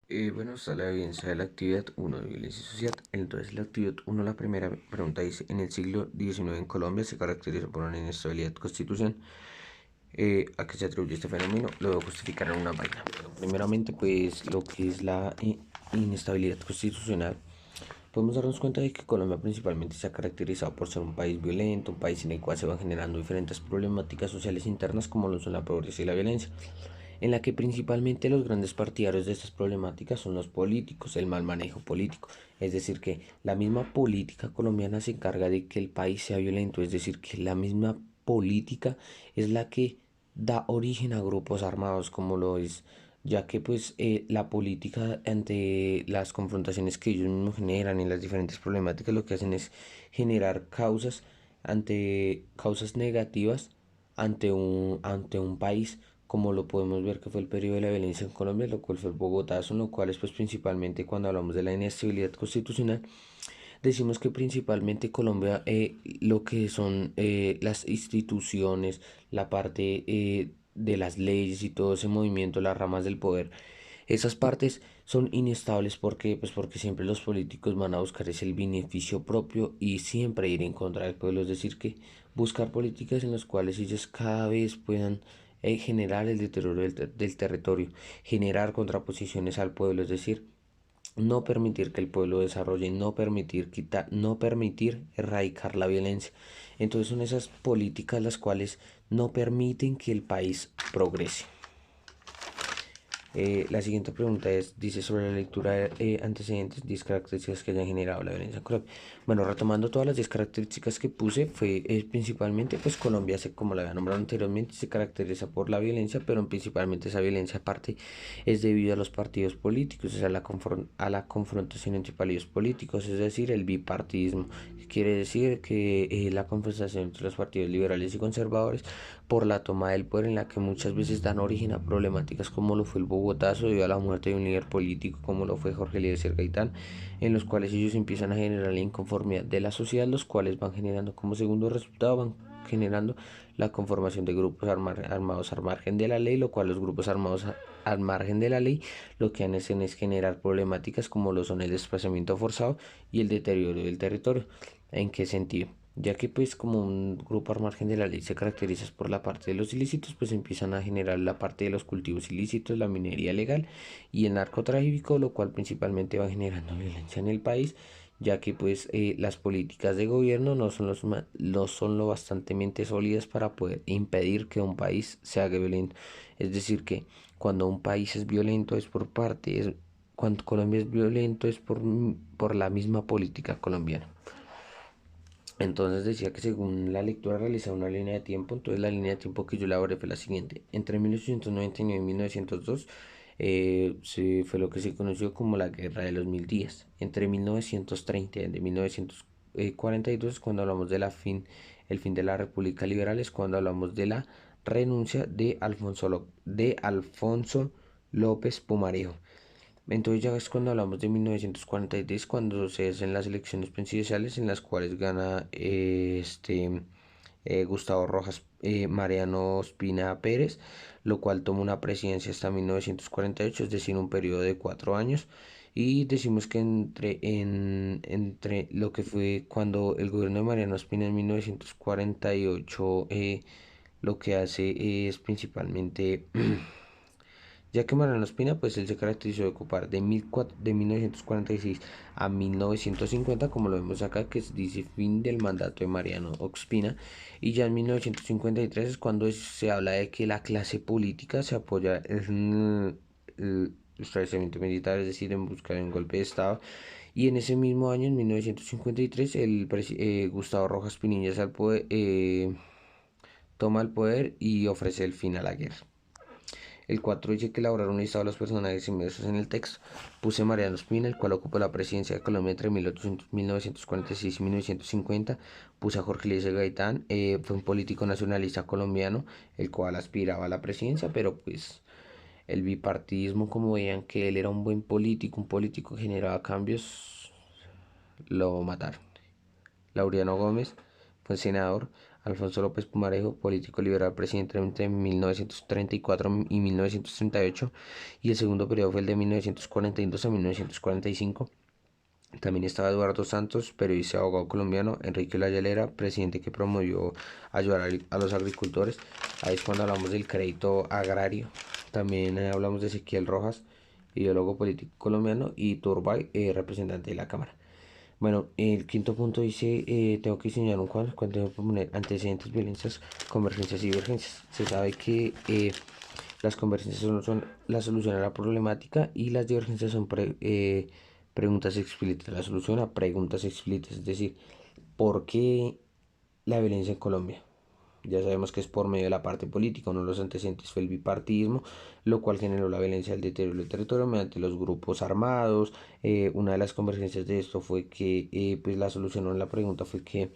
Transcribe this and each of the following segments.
Bueno, está la evidencia de la actividad 1 de violencia social. Entonces, la actividad 1, la primera pregunta dice, en el siglo XIX en Colombia se caracterizó por una inestabilidad constitucional. ¿A qué se atribuye este fenómeno? Lo voy a justificar en una página. Bueno, primeramente, pues lo que es la inestabilidad constitucional. Podemos darnos cuenta de que Colombia principalmente se ha caracterizado por ser un país violento, un país en el cual se van generando diferentes problemáticas sociales internas como lo son la pobreza y la violencia, en la que principalmente los grandes partidarios de estas problemáticas son los políticos, el mal manejo político. Es decir, que la misma política colombiana se encarga de que el país sea violento, es decir, que la misma política es la que da origen a grupos armados como lo es, ya que pues la política ante las confrontaciones que ellos mismos generan y las diferentes problemáticas lo que hacen es generar causas ante causas negativas ante un país, como lo podemos ver que fue el periodo de la violencia en Colombia, lo cual fue el Bogotazo, en lo cual es pues principalmente cuando hablamos de la inestabilidad constitucional, decimos que principalmente Colombia, lo que son las instituciones, la parte de las leyes y todo ese movimiento, las ramas del poder, esas partes son inestables porque, pues porque siempre los políticos van a buscar ese el beneficio propio y siempre ir en contra del pueblo, es decir, que buscar políticas en las cuales ellos cada vez puedan generar el deterioro del territorio, generar contraposiciones al pueblo, es decir, no permitir que el pueblo desarrolle, no permitir quitar, no permitir erradicar la violencia. Entonces son esas políticas las cuales no permiten que el país progrese. La siguiente pregunta dice sobre la lectura de antecedentes, 10 características que hayan generado la violencia en Colombia. Bueno, retomando todas las 10 características que puse, fue principalmente, pues Colombia, como la había nombrado anteriormente, se caracteriza por la violencia, pero principalmente esa violencia aparte es debido a los partidos políticos, o sea, a la confrontación entre partidos políticos, es decir, el bipartidismo, que quiere decir que la confrontación entre los partidos liberales y conservadores por la toma del poder, en la que muchas veces dan origen a problemáticas como lo fue el Bogotazo debido a la muerte de un líder político como lo fue Jorge Eliezer Gaitán, en los cuales ellos empiezan a generar la inconformidad de la sociedad, los cuales van generando como segundo resultado, van generando la conformación de grupos armados al margen de la ley, lo cual los grupos armados al margen de la ley lo que hacen es generar problemáticas como lo son el desplazamiento forzado y el deterioro del territorio. ¿En qué sentido? Ya que pues como un grupo al margen de la ley se caracteriza por la parte de los ilícitos, pues empiezan a generar la parte de los cultivos ilícitos, la minería legal y el narcotráfico, lo cual principalmente va generando violencia en el país, ya que pues las políticas de gobierno no son lo bastantemente sólidas para poder impedir que un país se haga violento. Es decir, que cuando un país es violento es por parte, cuando Colombia es violento es por la misma política colombiana. Entonces decía que según la lectura realizaba una línea de tiempo, entonces la línea de tiempo que yo elaboré fue la siguiente. Entre 1899 y 1902 fue lo que se conoció como la Guerra de los Mil Días. Entre 1930 y 1942 es cuando hablamos de el fin de la República Liberal, es cuando hablamos de la renuncia de Alfonso López Pumarejo. Entonces ya es cuando hablamos de 1943, cuando se hacen las elecciones presidenciales en las cuales gana Gustavo Rojas Mariano Ospina Pérez, lo cual toma una presidencia hasta 1948, es decir, un periodo de 4 años. Y decimos que entre lo que fue cuando el gobierno de Mariano Ospina en 1948 lo que hace es principalmente ya que Mariano Ospina, pues él se caracterizó de ocupar de 1946 a 1950, como lo vemos acá, que dice fin del mandato de Mariano Ospina, y ya en 1953 es cuando se habla de que la clase política se apoya en el establecimiento militar, es decir, en buscar un golpe de Estado, y en ese mismo año, en 1953, Gustavo Rojas Pinillas toma el poder y ofrece el fin a la guerra. El 4 dice que elaborar un listado de los personajes inmersos en el texto. Puse Mariano Ospina, el cual ocupó la presidencia de Colombia entre 1946 y 1950. Puse a Jorge Eliezer Gaitán, fue un político nacionalista colombiano, el cual aspiraba a la presidencia, pero pues el bipartidismo, como veían que él era un político que generaba cambios, lo mataron. Laureano Gómez fue senador, Alfonso López Pumarejo, político liberal, presidente entre 1934 y 1938, y el segundo periodo fue el de 1942 a 1945. También estaba Eduardo Santos, periodista y abogado colombiano, Enrique Layalera, presidente que promovió ayudar a los agricultores. Ahí es cuando hablamos del crédito agrario. También hablamos de Ezequiel Rojas, ideólogo político colombiano, y Turbay, representante de la Cámara. Bueno, el quinto punto dice, tengo que diseñar un cuadro cuando debo poner antecedentes, violencias, convergencias y divergencias. Se sabe que las convergencias son la solución a la problemática y las divergencias son preguntas explícitas, la solución a preguntas explícitas, es decir, ¿por qué la violencia en Colombia? Ya sabemos que es por medio de la parte política. Uno de los antecedentes fue el bipartidismo, lo cual generó la violencia del deterioro del territorio mediante los grupos armados. Una de las convergencias de esto fue que pues la solución a la pregunta fue que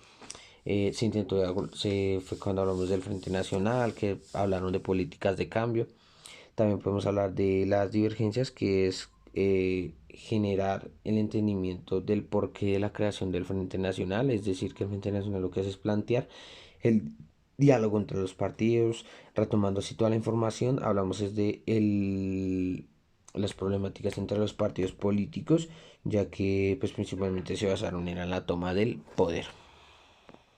se intentó, se fue cuando hablamos del Frente Nacional, que hablaron de políticas de cambio. También podemos hablar de las divergencias, que es generar el entendimiento del porqué de la creación del Frente Nacional, es decir, que el Frente Nacional lo que hace es plantear el diálogo entre los partidos. Retomando así toda la información, hablamos desde las problemáticas entre los partidos políticos, ya que pues principalmente se basaron en la toma del poder.